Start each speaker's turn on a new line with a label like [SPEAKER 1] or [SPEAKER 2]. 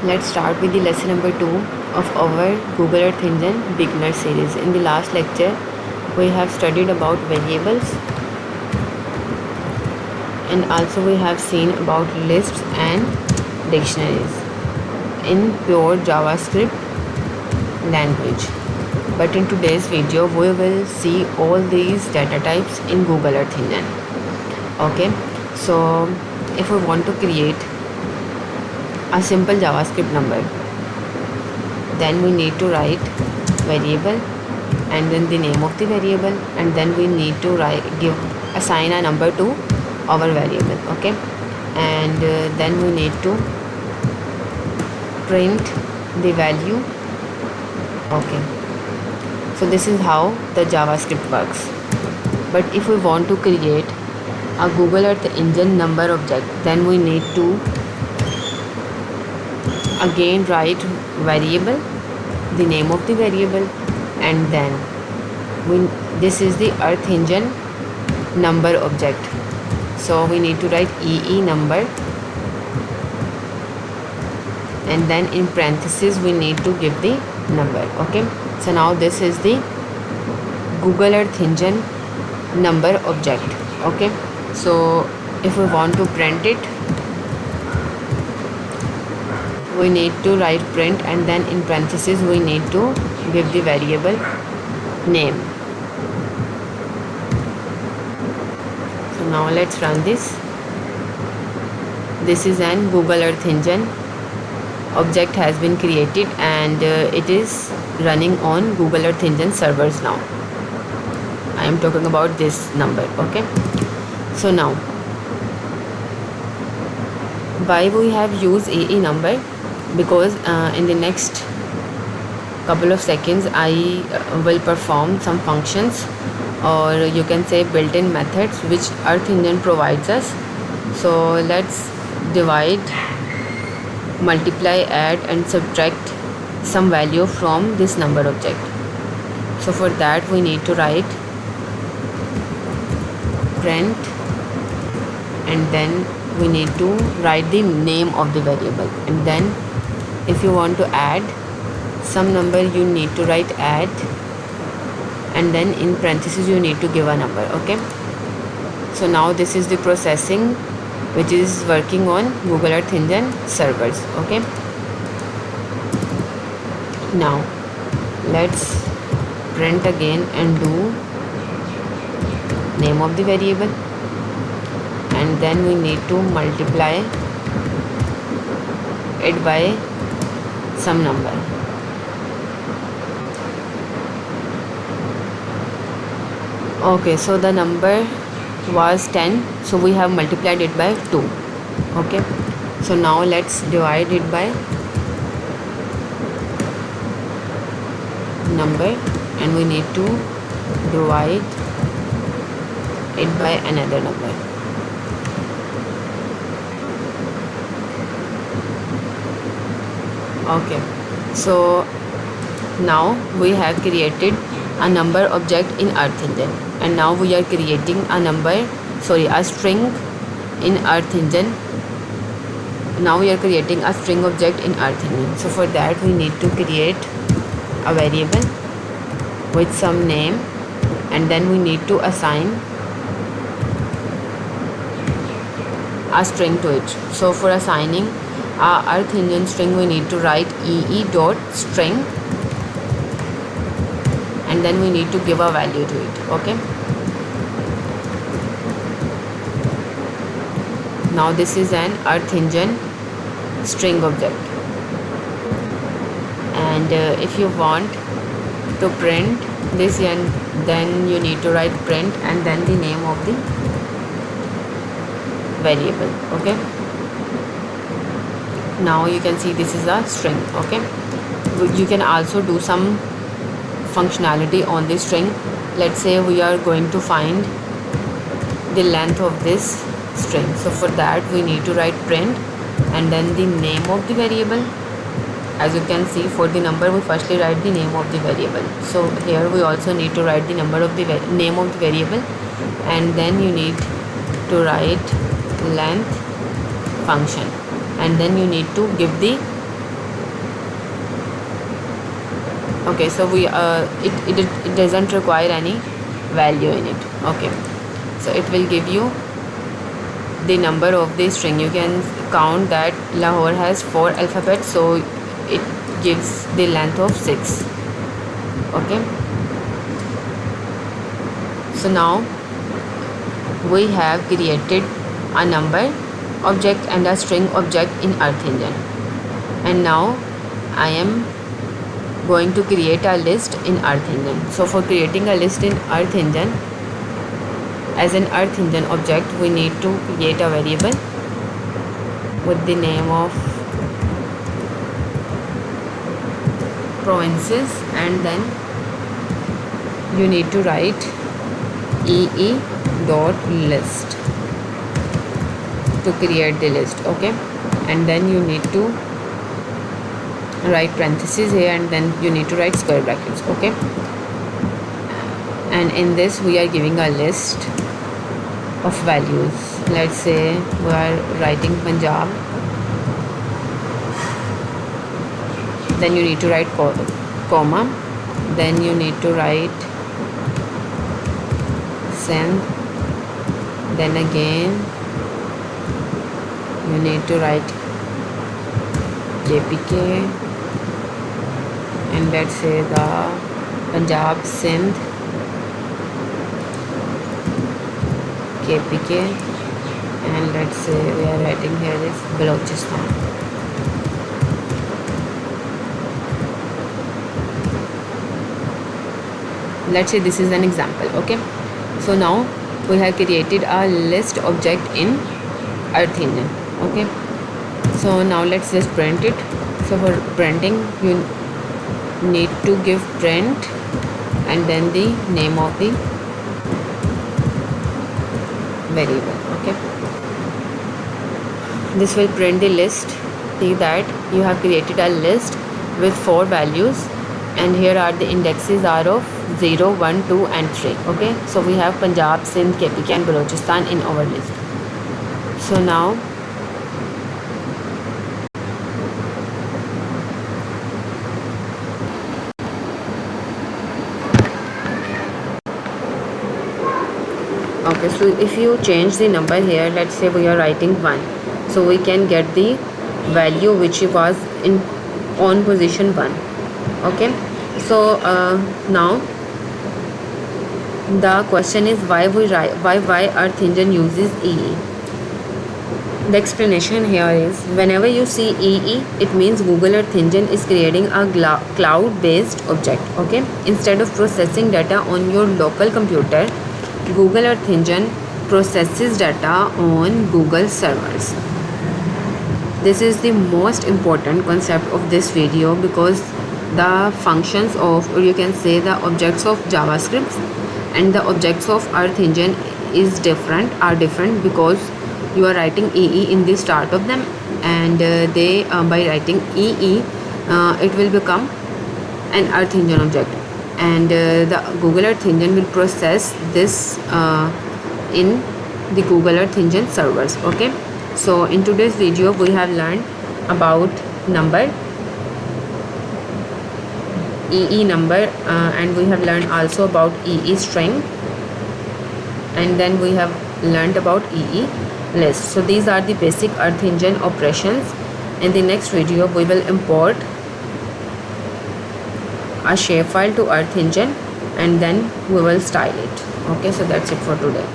[SPEAKER 1] Let's start with the lesson number 2 of our Google Earth Engine beginner series. In the last lecture, we have studied about variables, and also we have seen about lists and dictionaries in pure JavaScript language. But in today's video, we will see all these data types in Google Earth Engine. Okay, so if we want to create a simple JavaScript number, then we need to write variable and then the name of the variable, and then we need to assign a number to our variable. Okay, and then we need to print the value. Okay, so this is how the JavaScript works. But if we want to create a Google Earth Engine number object, then we need to again write variable, the name of the variable, and then this is the Earth Engine number object, so we need to write ee.Number, and then in parentheses we need to give the number. Okay, so now this is the Google Earth Engine number object. Okay, so if we want to print it, we need to write print, and then in parentheses we need to give the variable name. So now let's run this. This is an Google Earth Engine object has been created, and it is running on Google Earth Engine servers now. I am talking about this number. Okay, so now why we have used ee.Number? Because in the next couple of seconds I will perform some functions, or you can say built-in methods, which Earth Engine provides us. So let's divide, multiply, add and subtract some value from this number object. So for that we need to write print, and then we need to write the name of the variable, and then if you want to add some number you need to write add, and then in parentheses you need to give a number. Okay, so now this is the processing which is working on Google Earth Engine servers. Okay, now let's print again and do name of the variable, and then we need to multiply it by some number. Okay, so the number was 10, so we have multiplied it by 2. Okay, so now let's divide it by number, and we need to divide it by another number. Okay, so now we have created a number object in Earth Engine, and now we are creating a string in Earth Engine. Now we are creating a string object in Earth Engine. So for that we need to create a variable with some name, and then we need to assign a string to it. So for assigning our Earth Engine string we need to write ee.String, and then we need to give a value to it. Okay, now this is an Earth Engine string object, and if you want to print this, then you need to write print and then the name of the variable. Okay, now you can see this is a string. Okay, you can also do some functionality on this string. Let's say we are going to find the length of this string, so for that we need to write print and then the name of the variable. As you can see, for the number we firstly write the name of the variable, so here we also need to write the name of the variable, and then you need to write length function, and then you need to give the Okay, so it doesn't require any value in it. Okay, so it will give you the number of the string. You can count that Lahore has 4 alphabets, so it gives the length of 6. Okay, so now we have created a number object and a string object in Earth Engine, and now I am going to create a list in Earth Engine. So for creating a list in Earth Engine, as an Earth Engine object, we need to create a variable with the name of provinces, and then you need to write ee.List to create the list. Okay, and then you need to write parentheses here, and then you need to write square brackets. Okay, and in this we are giving a list of values. Let's say we are writing Punjab, then you need to write comma, then you need to write Sindh, then again you need to write KPK, and let's say the Punjab, Sindh, KPK, and let's say we are writing here is Balochistan. Let's say this is an example. Okay, so now we have created a list object in Earth Engine. Okay, so now let's just print it. So for printing, you need to give print and then the name of the variable. Okay, this will print the list. See that you have created a list with 4 values, and here are the indexes are of 0, 1, 2 and 3. Okay, so we have Punjab, Sindh, KPK and Balochistan in our list. So now okay, so if you change the number here, let's say we are writing 1, so we can get the value which was in on position 1. Okay, so now the question is why Earth Engine uses EE. The explanation here is whenever you see EE, it means Google Earth Engine is creating a cloud-based object. Okay, instead of processing data on your local computer, Google Earth Engine processes data on Google servers. This is the most important concept of this video, because the functions of, or you can say the objects of JavaScript and the objects of Earth Engine are different because you are writing EE in the start of them, and they by writing EE it will become an Earth Engine object, and the Google Earth Engine will process this in the Google Earth Engine servers. Okay, so in today's video we have learned about number, ee.Number, and we have learned also about ee.String, and then we have learned about ee.List. So these are the basic Earth Engine operations. In the next video we will import a shapefile to Earth Engine, and then we will style it. Okay, so that's it for today.